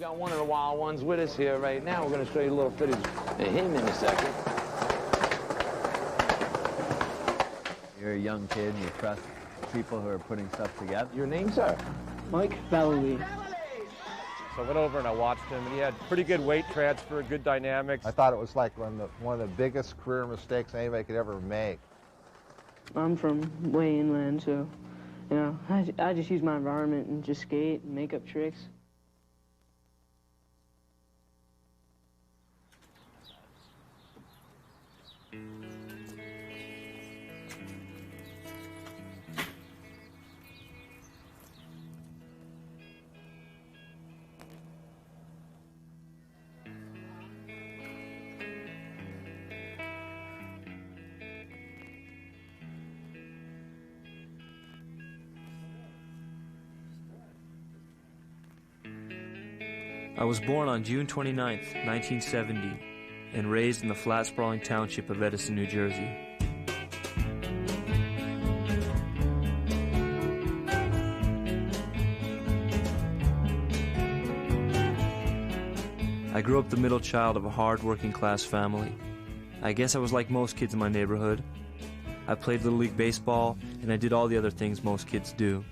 got one of the wild ones with us here right now. We're going to show you a little footage of him in a second. You're a young kid and you trust people who are putting stuff together. Your name, sir? Mike Vallely. So I went over and I watched him, and he had pretty good weight transfer, good dynamics. I thought it was like one of the biggest career mistakes anybody could ever make. I'm from way inland, so, you know, I just use my environment and just skate and make up tricks. I was born on June 29th, 1970, and raised in the flat, sprawling township of Edison, New Jersey. I grew up the middle child of a hard working class family. I guess I was like most kids in my neighborhood. I played Little League Baseball, and I did all the other things most kids do.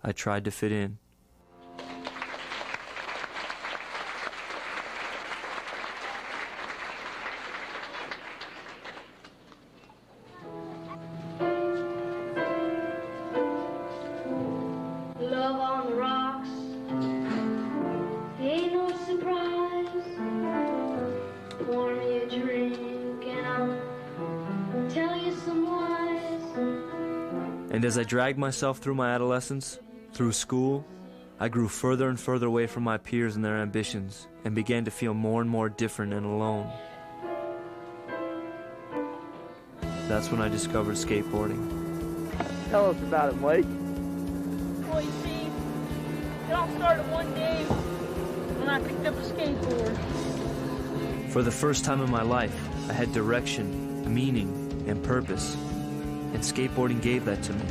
I tried to fit in. Love on the rocks, ain't no surprise. Pour me a drink and I'll tell you some lies. And as I dragged myself through my adolescence, through school, I grew further and further away from my peers and their ambitions, and began to feel more and more different and alone. That's when I discovered skateboarding. Tell us about it, Mike. Well, you see, it all started one day when I picked up a skateboard. For the first time in my life, I had direction, meaning, and purpose, and skateboarding gave that to me.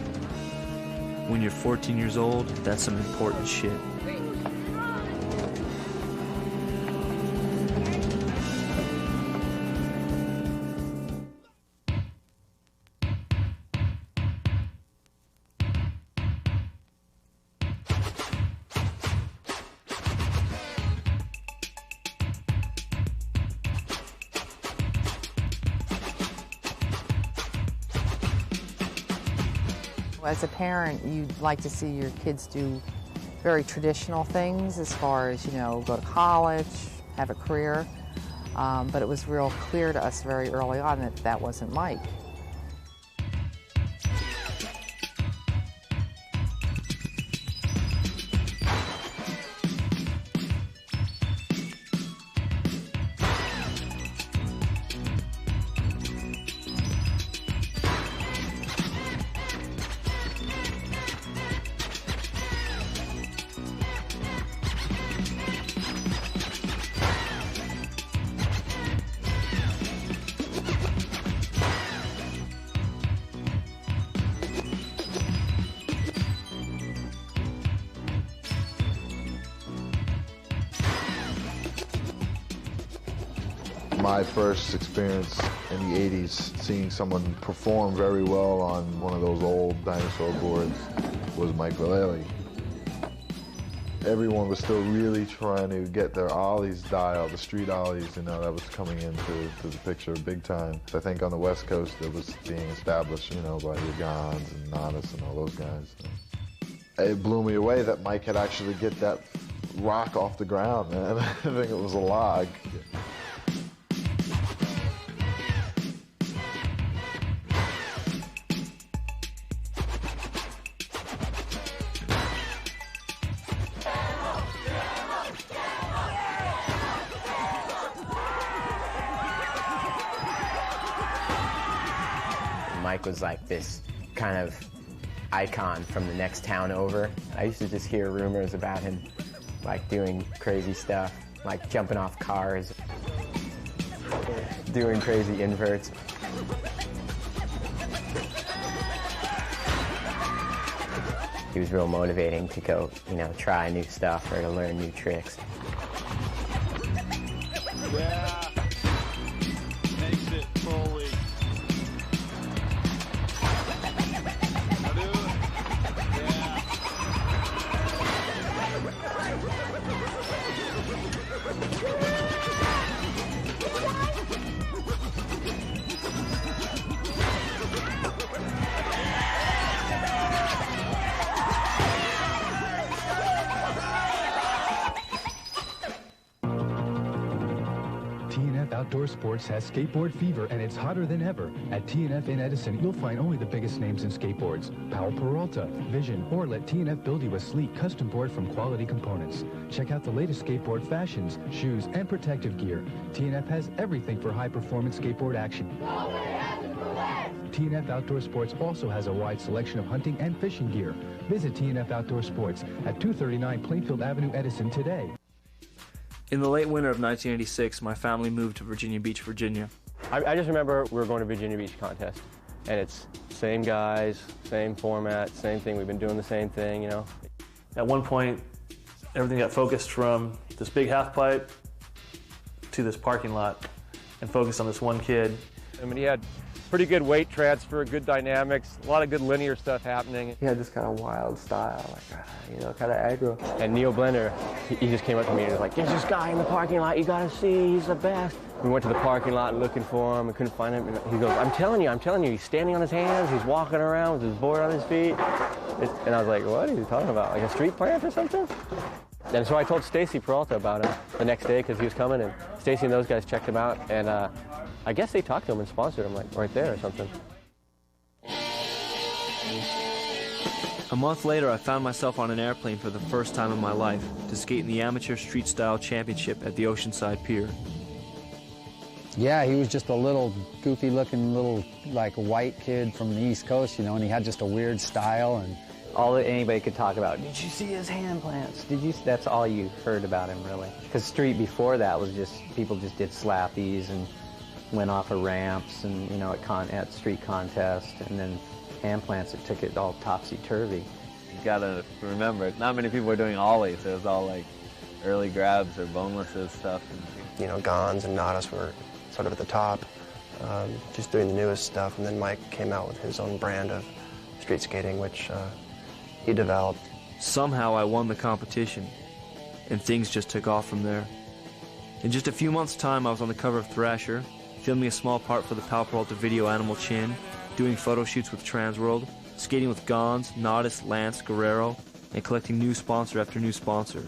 When you're 14 years old, that's some important shit. As a parent, you'd like to see your kids do very traditional things as far as, you know, go to college, have a career. But it was real clear to us very early on that that wasn't Mike. My first experience in the 80s, seeing someone perform very well on one of those old dinosaur boards, was Mike Vallely. Everyone was still really trying to get their ollies dialed, the street ollies, you know, that was coming into the picture big time. I think on the West Coast it was being established, you know, by Ugans and Nadas and all those guys. It blew me away that Mike had actually get that rock off the ground, man. I think it was a log. Mike was like this kind of icon from the next town over. I used to just hear rumors about him like doing crazy stuff, like jumping off cars, doing crazy inverts. he was real motivating to go, try new stuff or to learn new tricks. Yeah. Makes it fully. Outdoor Sports has skateboard fever, and it's hotter than ever. At TNF in Edison, you'll find only the biggest names in skateboards. Powell Peralta, Vision, or let TNF build you a sleek custom board from quality components. Check out the latest skateboard fashions, shoes, and protective gear. TNF has everything for high-performance skateboard action. TNF Outdoor Sports also has a wide selection of hunting and fishing gear. Visit TNF Outdoor Sports at 239 Plainfield Avenue, Edison today. In the late winter of 1986, my family moved to Virginia Beach, Virginia. I just remember we were going to Virginia Beach contest, and it's same guys, same format, same thing. We've been doing the same thing, At one point, everything got focused from this big half pipe to this parking lot and focused on this one kid. I mean, he had pretty good weight transfer, good dynamics, a lot of good linear stuff happening. He had this kind of wild style, kind of aggro. And Neil Blender, he just came up to me and was like, "There's this guy in the parking lot, you gotta see, he's the best." We went to the parking lot looking for him, we couldn't find him. And he goes, I'm telling you, he's standing on his hands, he's walking around with his board on his feet. And I was like, what are you talking about, like a street plant or something? And so I told Stacy Peralta about him the next day because he was coming, and Stacy and those guys checked him out, and I guess they talked to him and sponsored him, like right there or something. A month later, I found myself on an airplane for the first time in my life to skate in the Amateur Street Style Championship at the Oceanside Pier. Yeah, he was just a little goofy-looking little, white kid from the East Coast, and he had just a weird style. And all that anybody could talk about, did you see his hand plants? That's all you heard about him, really. Because street before that was just, people just did slappies and went off of ramps and, at street contests, and then hand plants, it took it all topsy-turvy. You gotta remember, not many people were doing ollies. It was all early grabs or bonelesses stuff. Gons and Nadas were sort of at the top, just doing the newest stuff, and then Mike came out with his own brand of street skating, which he developed. Somehow I won the competition, and things just took off from there. In just a few months' time, I was on the cover of Thrasher, filming a small part for the Powell Peralta video Animal Chin, doing photo shoots with Transworld, skating with Gons, Nadas, Lance, Guerrero, and collecting new sponsor after new sponsor.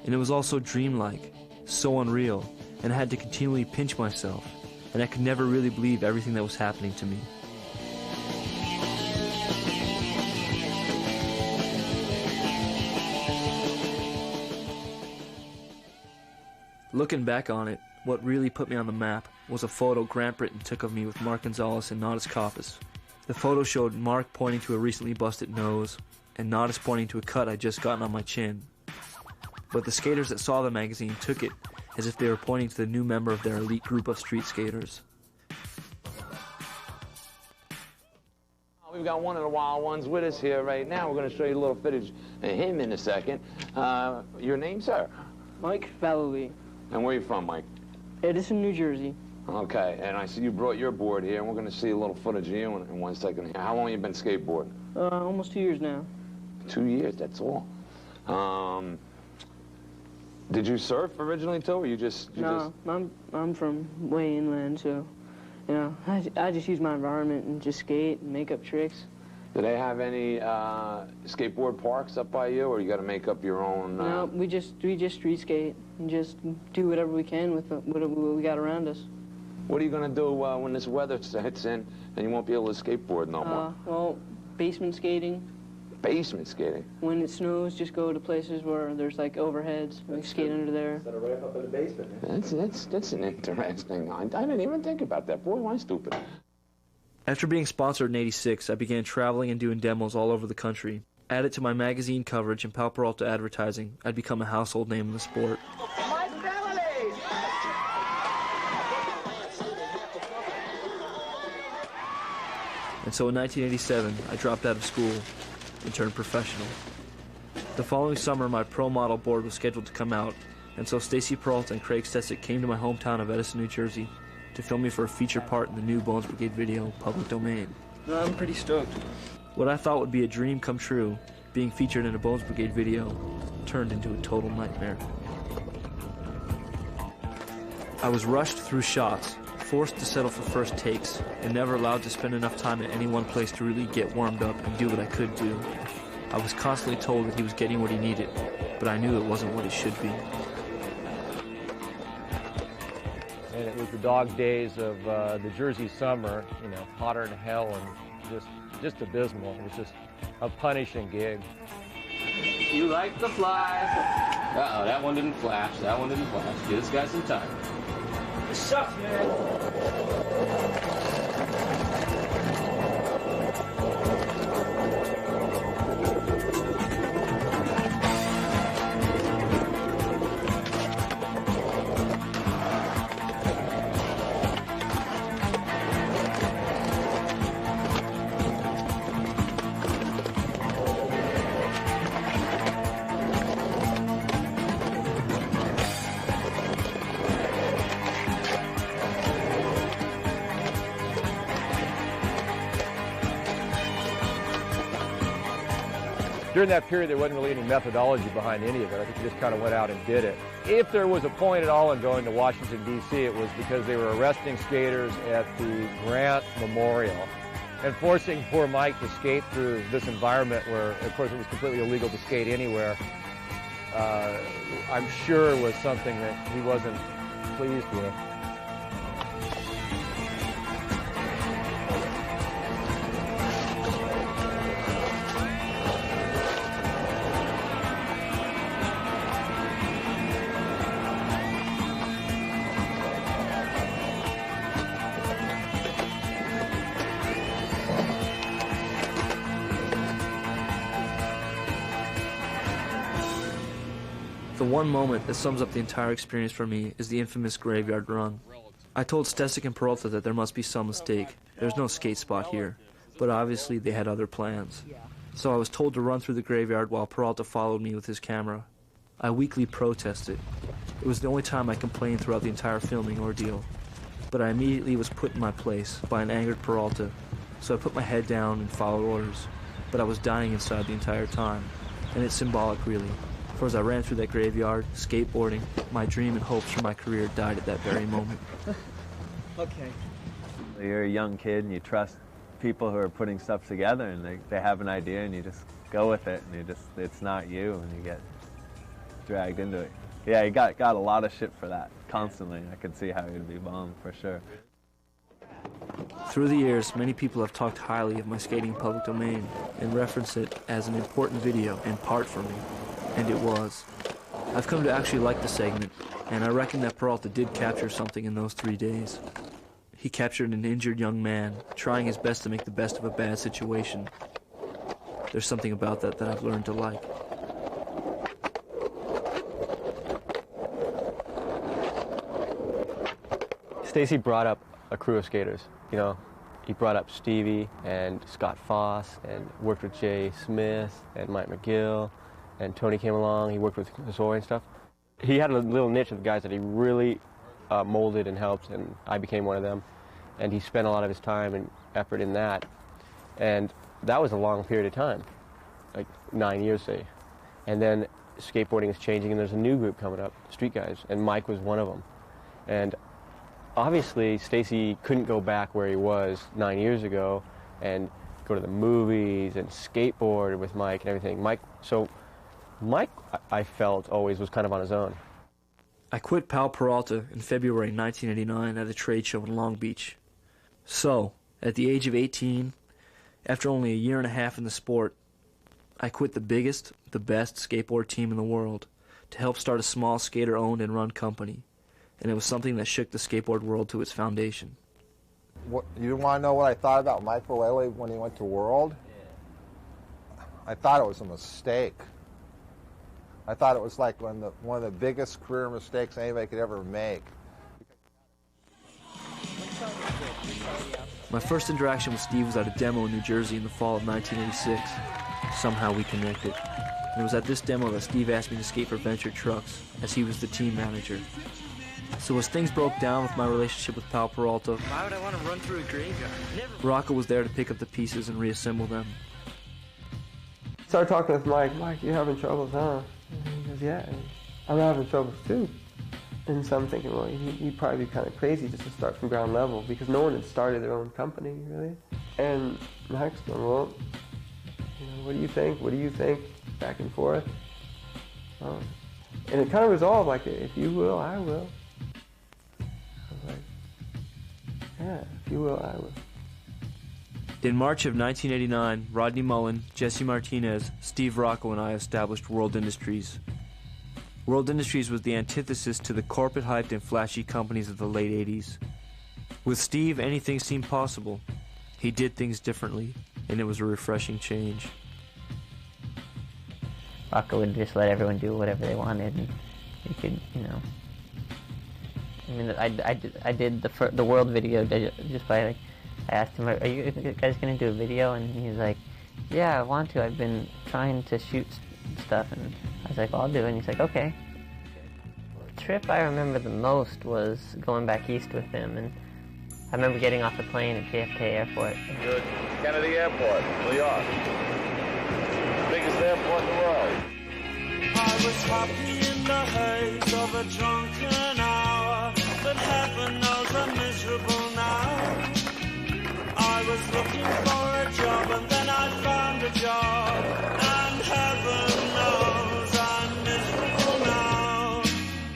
And it was all so dreamlike, so unreal, and I had to continually pinch myself, and I could never really believe everything that was happening to me. Looking back on it, what really put me on the map was a photo Grant Britton took of me with Mark Gonzalez and Nadas Coppice. The photo showed Mark pointing to a recently busted nose, and Nadas pointing to a cut I'd just gotten on my chin. But the skaters that saw the magazine took it as if they were pointing to the new member of their elite group of street skaters. We've got one of the wild ones with us here right now. We're going to show you a little footage of him in a second. Your name, sir? Mike Vallely. And where are you from, Mike? Edison, New Jersey. Okay, and I see you brought your board here, and we're going to see a little footage of you in 1 second. How long have you been skateboarding? Almost 2 years now. 2 years, that's all. Did you surf originally too, or No, I'm from way inland, so, I just use my environment and just skate and make up tricks. Do they have any skateboard parks up by you, or you got to make up your own? No, we just street skate and just do whatever we can with what we got around us. What are you going to do when this weather hits in and you won't be able to skateboard no more? Well, basement skating. Basement skating? When it snows, just go to places where there's overheads. We skate under there. Instead of right up in the basement. That's an interesting. I didn't even think about that. Boy, am I stupid. After being sponsored in '86, I began traveling and doing demos all over the country. Added to my magazine coverage and Powell Peralta advertising, I'd become a household name in the sport. And so in 1987, I dropped out of school, and turn professional. The following summer, my pro model board was scheduled to come out, and so Stacy Peralta and Craig Stesick came to my hometown of Edison, New Jersey to film me for a feature part in the new Bones Brigade video, Public Domain. I'm pretty stoked. What I thought would be a dream come true, being featured in a Bones Brigade video, turned into a total nightmare. I was rushed through shots, forced to settle for first takes, and never allowed to spend enough time at any one place to really get warmed up and do what I could do. I was constantly told that he was getting what he needed, but I knew it wasn't what it should be. And it was the dog days of the Jersey summer, you know, hotter than hell and just abysmal. It was just a punishing gig. You like the flies. Uh-oh, that one didn't flash. That one didn't flash. Give this guy some time. It sucks, man. During that period, there wasn't really any methodology behind any of it. I think we just kind of went out and did it. If there was a point at all in going to Washington, D.C., it was because they were arresting skaters at the Grant Memorial and forcing poor Mike to skate through this environment where, of course, it was completely illegal to skate anywhere. I'm sure was something that he wasn't pleased with. The one moment that sums up the entire experience for me is the infamous graveyard run. I told Stesick and Peralta that there must be some mistake. There's no skate spot here, but obviously they had other plans. So I was told to run through the graveyard while Peralta followed me with his camera. I weakly protested. It was the only time I complained throughout the entire filming ordeal. But I immediately was put in my place by an angered Peralta, so I put my head down and followed orders. But I was dying inside the entire time, and it's symbolic really. For as I ran through that graveyard, skateboarding, my dream and hopes for my career died at that very moment. Okay. You're a young kid and you trust people who are putting stuff together and they have an idea and you just go with it and it's not you and you get dragged into it. Yeah, you got a lot of shit for that, constantly. I could see how you'd be bummed, for sure. Through the years, many people have talked highly of my skating Public Domain and referenced it as an important video and part for me. And it was. I've come to actually like the segment, and I reckon that Peralta did capture something in those 3 days. He captured an injured young man, trying his best to make the best of a bad situation. There's something about that that I've learned to like. Stacy brought up a crew of skaters, you know. He brought up Stevie and Scott Foss and worked with Jay Smith and Mike McGill. And Tony came along, he worked with Zoe and stuff. He had a little niche of guys that he really molded and helped, and I became one of them. And he spent a lot of his time and effort in that. And that was a long period of time, like 9 years, say. And then skateboarding is changing, and there's a new group coming up, street guys, and Mike was one of them. And obviously, Stacy couldn't go back where he was 9 years ago and go to the movies and skateboard with Mike and everything. Mike, I felt, always was kind of on his own. I quit Pal Peralta in February 1989 at a trade show in Long Beach. So, at the age of 18, after only a year and a half in the sport, I quit the biggest, the best skateboard team in the world to help start a small skater-owned and run company. And it was something that shook the skateboard world to its foundation. You want to know what I thought about Mike Vallely when he went to World? I thought it was a mistake. I thought it was like one of the biggest career mistakes anybody could ever make. My first interaction with Steve was at a demo in New Jersey in the fall of 1986. somehow we connected. And it was at this demo that Steve asked me to skate for Venture Trucks, as he was the team manager. So as things broke down with my relationship with Pal Peralta, why would I want to run through a graveyard? Never. Rocco was there to pick up the pieces and reassemble them. Started talking with Mike. Mike, you having troubles, huh? And he goes, yeah, I'm having troubles too. And so I'm thinking, well, he'd probably be kind of crazy just to start from ground level because no one had started their own company, really. And Mike's going, well, you know, what do you think? What do you think? Back and forth. And it kind of resolved like, if you will, I will. I was like, yeah, if you will, I will. In March of 1989, Rodney Mullen, Jesse Martinez, Steve Rocco, and I established World Industries. World Industries was the antithesis to the corporate-hyped and flashy companies of the late 80s. With Steve, anything seemed possible. He did things differently, and it was a refreshing change. Rocco would just let everyone do whatever they wanted, and you could, you know. I mean, I did the World video just by, like, I asked him, are you guys going to do a video? And he's like, yeah, I want to. I've been trying to shoot stuff. And I was like, well, I'll do it. And he's like, okay. The trip I remember the most was going back east with him. And I remember getting off the plane at JFK Airport. Good. Kennedy Airport, New York. Biggest airport in the world. I was happy in the haze of a drunken hour, but heaven knows I'm miserable now. I was looking for a job and then I found a job, and heaven knows I'm miserable now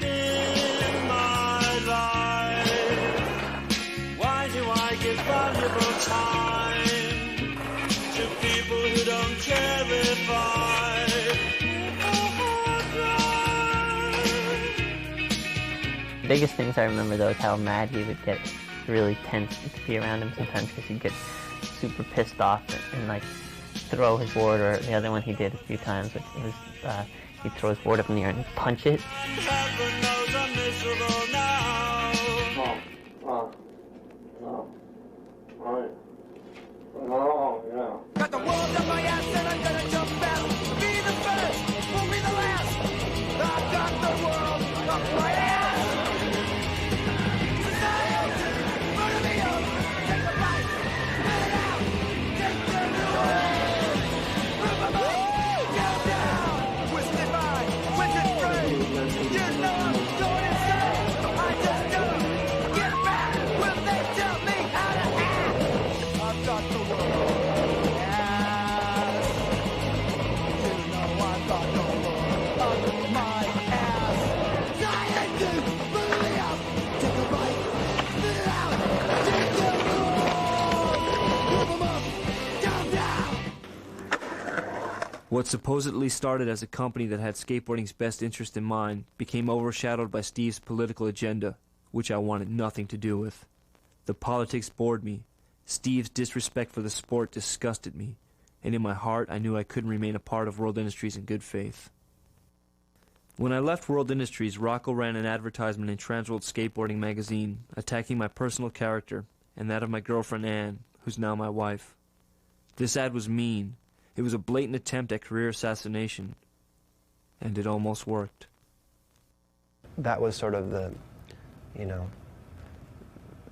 in my life. Why do I give valuable time to people who don't care if I The biggest things I remember though is how mad he would get, really tense to be around him sometimes because he'd get super pissed off and like throw his board, or the other one he did a few times, which was he'd throw his board up in the air and punch it. Got the world up my ass and I'm gonna jump fast. Be the first, won't be the last. I've got the world up my ass. What supposedly started as a company that had skateboarding's best interest in mind became overshadowed by Steve's political agenda, which I wanted nothing to do with. The politics bored me. Steve's disrespect for the sport disgusted me, and in my heart I knew I couldn't remain a part of World Industries in good faith. When I left World Industries, Rocco ran an advertisement in Transworld Skateboarding magazine, attacking my personal character and that of my girlfriend Anne, who's now my wife. This ad was mean. It was a blatant attempt at career assassination, and it almost worked. That was sort of the, you know,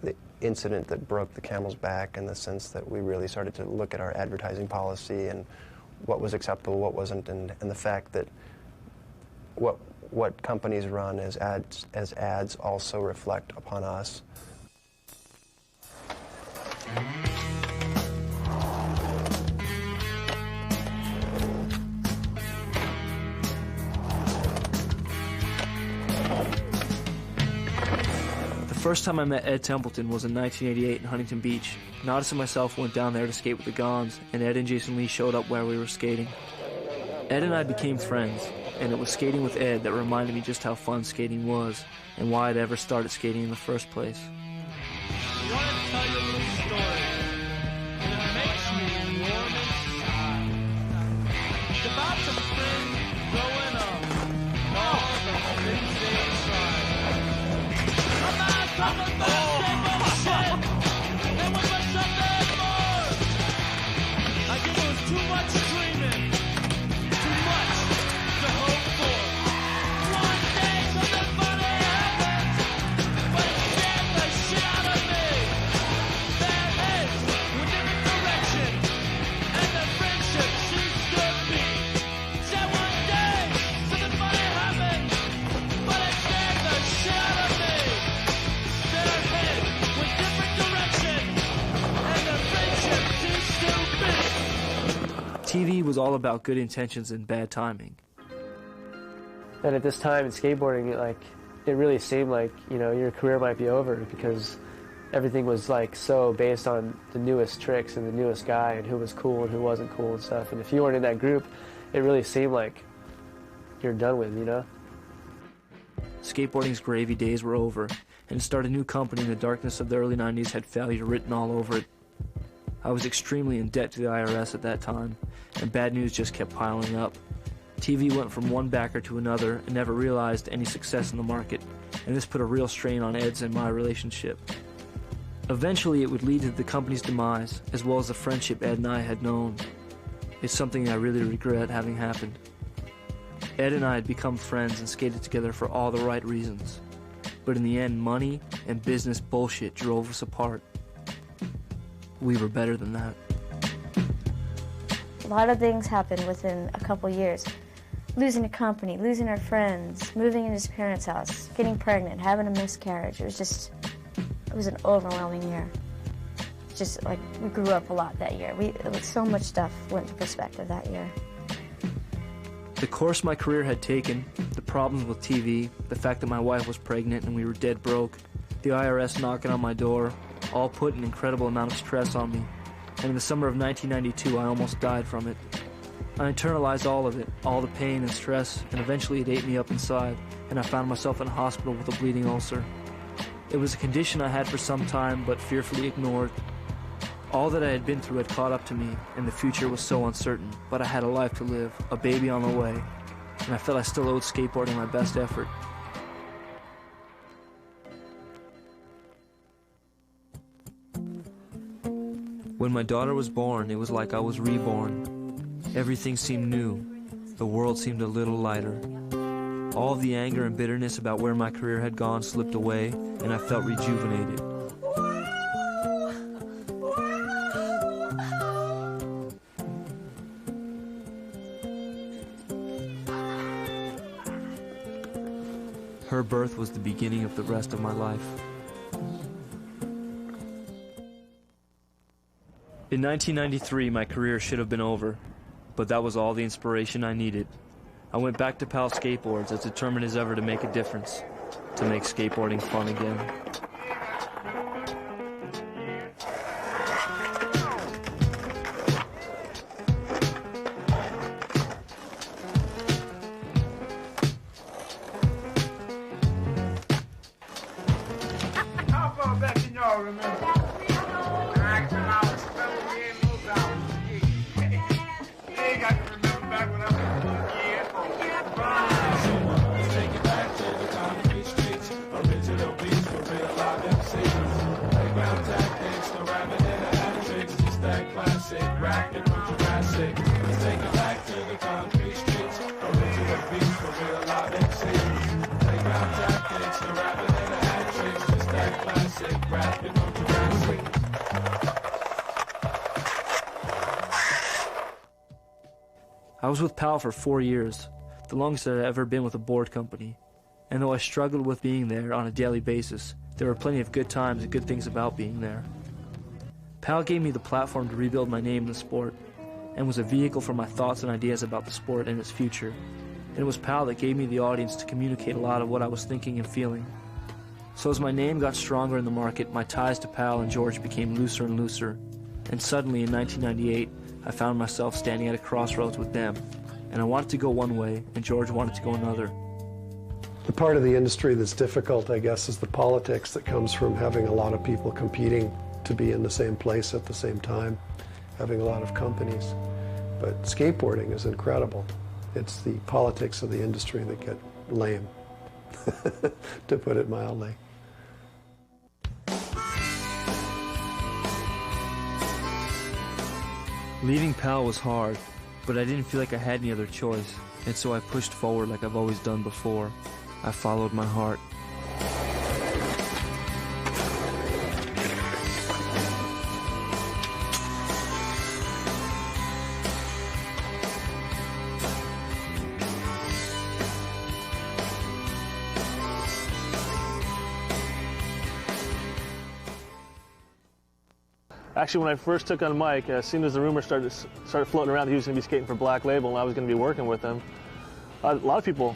the incident that broke the camel's back in the sense that we really started to look at our advertising policy and what was acceptable, what wasn't, and the fact that what companies run as ads also reflect upon us. The first time I met Ed Templeton was in 1988 in Huntington Beach. Nodis and myself went down there to skate with the Gons, and Ed and Jason Lee showed up where we were skating. Ed and I became friends, and it was skating with Ed that reminded me just how fun skating was, and why I'd ever started skating in the first place. I want to tell you a little story, and it makes me warm inside. It's about some friends growing up, and all the things they tried. I'm not talking about shit, and we must have that more. I think it was too much dreaming. TV was all about good intentions and bad timing. And at this time in skateboarding, like, it really seemed like, you know, your career might be over because everything was like so based on the newest tricks and the newest guy and who was cool and who wasn't cool and stuff. And if you weren't in that group, it really seemed like you're done with, you know? Skateboarding's gravy days were over, and to start a new company in the darkness of the early 90s had failure written all over it. I was extremely in debt to the IRS at that time, and bad news just kept piling up. TV went from one backer to another and never realized any success in the market, and this put a real strain on Ed's and my relationship. Eventually it would lead to the company's demise, as well as the friendship Ed and I had known. It's something I really regret having happened. Ed and I had become friends and skated together for all the right reasons, but in the end, money and business bullshit drove us apart. We were better than that. A lot of things happened within a couple years. Losing a company, losing our friends, moving into his parents' house, getting pregnant, having a miscarriage. It was an overwhelming year. Just like, we grew up a lot that year. So much stuff went into perspective that year. The course my career had taken, the problems with TV, the fact that my wife was pregnant and we were dead broke, the IRS knocking on my door, all put an incredible amount of stress on me. And in the summer of 1992, I almost died from it. I internalized all of it, all the pain and stress, and eventually it ate me up inside, and I found myself in a hospital with a bleeding ulcer. It was a condition I had for some time, but fearfully ignored. All that I had been through had caught up to me, and the future was so uncertain, but I had a life to live, a baby on the way, and I felt I still owed skateboarding my best effort. When my daughter was born, it was like I was reborn. Everything seemed new. The world seemed a little lighter. All of the anger and bitterness about where my career had gone slipped away, and I felt rejuvenated. Her birth was the beginning of the rest of my life. In 1993, my career should have been over, but that was all the inspiration I needed. I went back to Pal Skateboards as determined as ever to make a difference, to make skateboarding fun again. How far back can y'all remember? I was with Pal for 4 years, the longest I'd ever been with a board company. And though I struggled with being there on a daily basis, there were plenty of good times and good things about being there. Pal gave me the platform to rebuild my name in the sport, and was a vehicle for my thoughts and ideas about the sport and its future. And it was Pal that gave me the audience to communicate a lot of what I was thinking and feeling. So as my name got stronger in the market, my ties to Pal and George became looser and looser. And suddenly in 1998, I found myself standing at a crossroads with them, and I wanted to go one way, and George wanted to go another. The part of the industry that's difficult, I guess, is the politics that comes from having a lot of people competing to be in the same place at the same time, having a lot of companies. But skateboarding is incredible. It's the politics of the industry that get lame, to put it mildly. Leaving Pal was hard, but I didn't feel like I had any other choice, and so I pushed forward like I've always done before. I followed my heart. Actually, when I first took on Mike, as soon as the rumor started floating around that he was going to be skating for Black Label and I was going to be working with him, a lot of people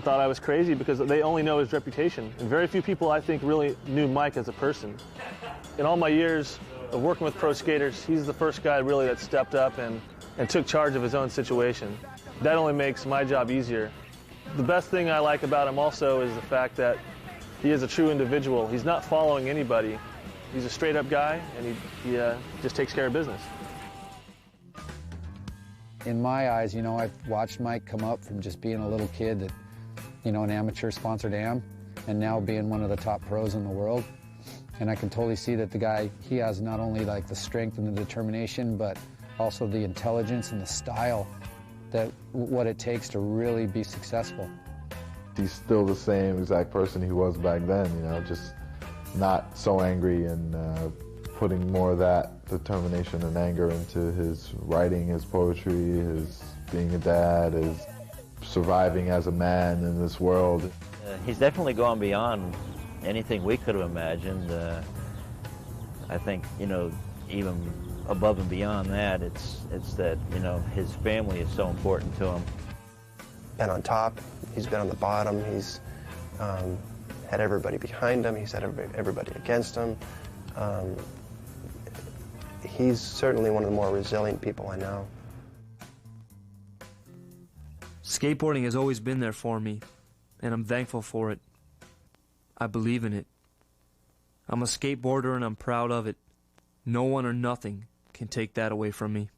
thought I was crazy because they only know his reputation. And very few people, I think, really knew Mike as a person. In all my years of working with pro skaters, he's the first guy really that stepped up and took charge of his own situation. That only makes my job easier. The best thing I like about him also is the fact that he is a true individual. He's not following anybody. He's a straight-up guy, and he just takes care of business. In my eyes, you know, I've watched Mike come up from just being a little kid that, you know, an amateur-sponsored am, and now being one of the top pros in the world. And I can totally see that the guy, he has not only like the strength and the determination, but also the intelligence and the style, that what it takes to really be successful. He's still the same exact person he was back then, you know, just not so angry, and putting more of that determination and anger into his writing, his poetry, his being a dad, his surviving as a man in this world. He's definitely gone beyond anything we could have imagined. I think, you know, even above and beyond that, it's that, you know, his family is so important to him. Been on top, he's been on the bottom, he's had everybody behind him, he's had everybody against him. He's certainly one of the more resilient people I know. Skateboarding has always been there for me, and I'm thankful for it. I believe in it. I'm a skateboarder and I'm proud of it. No one or nothing can take that away from me.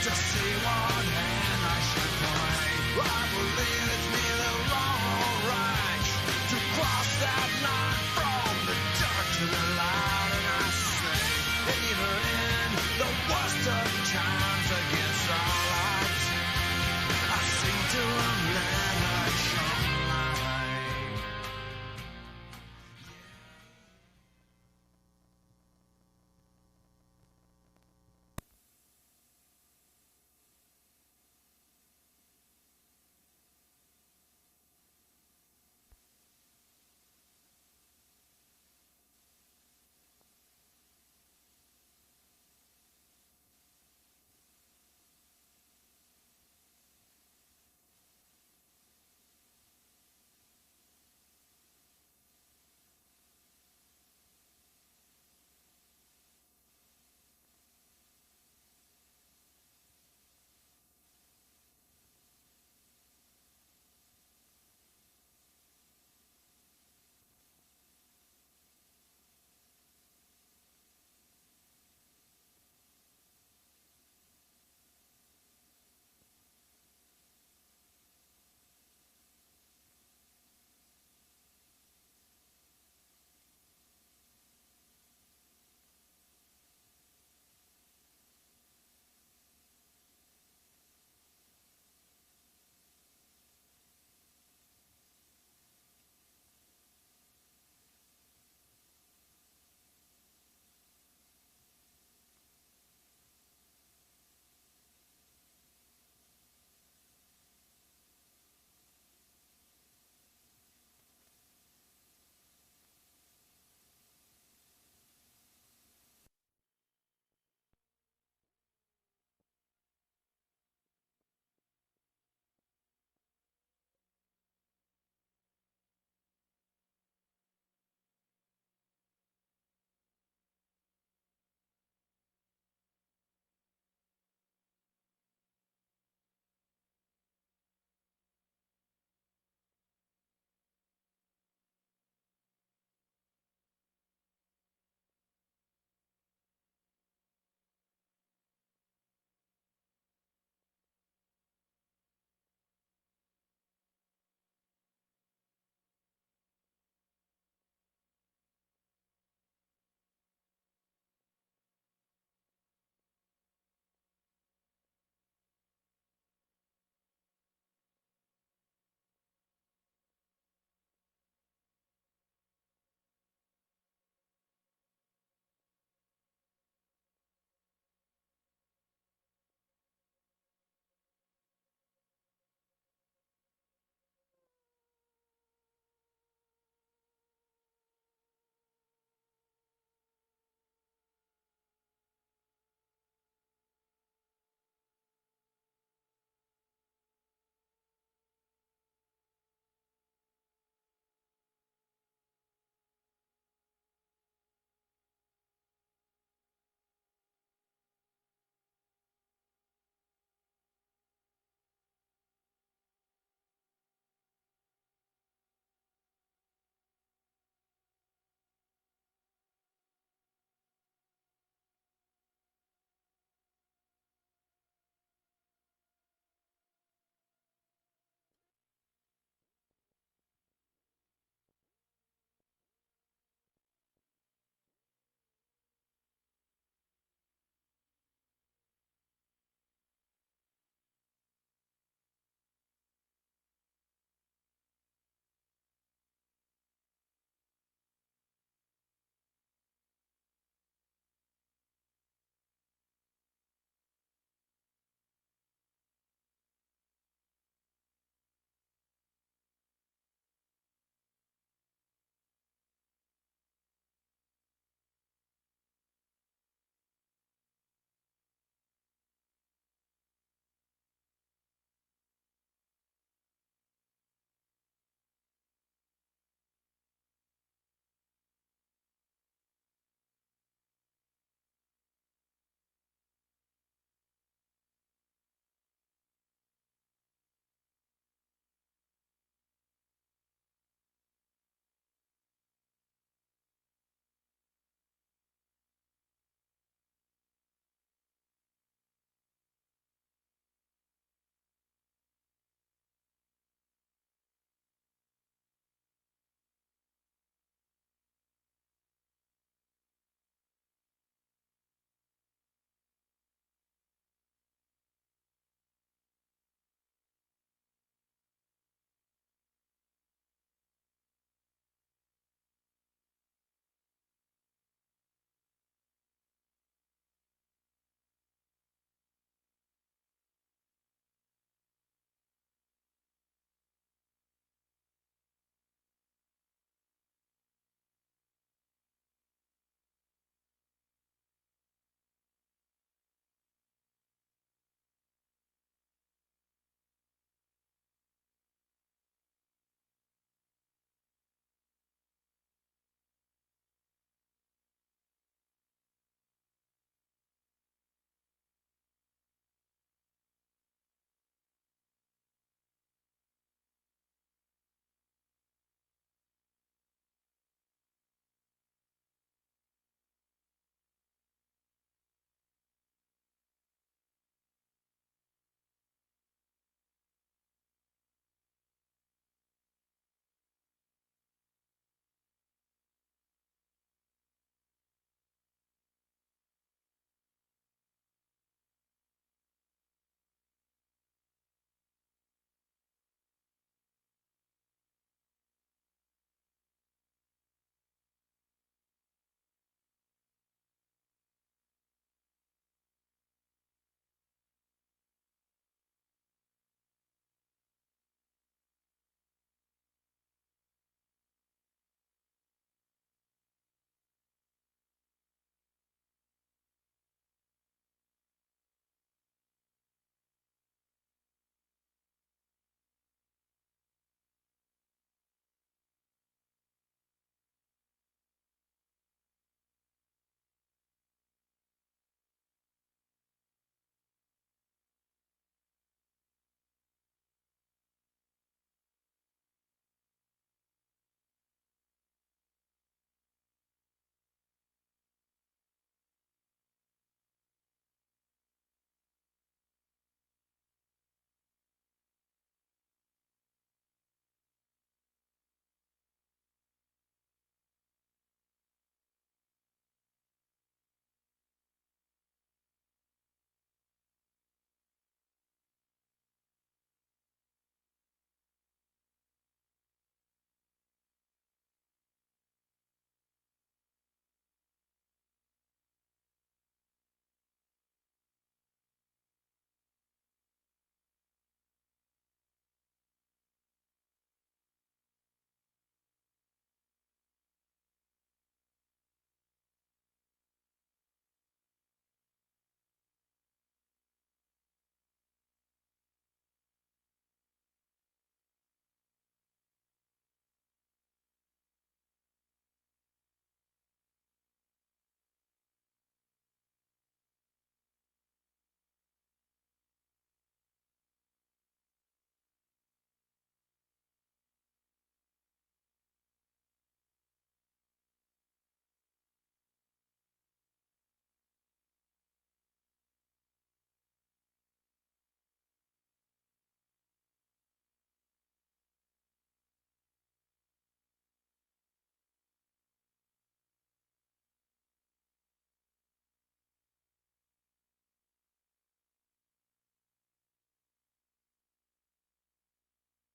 Just see what happens.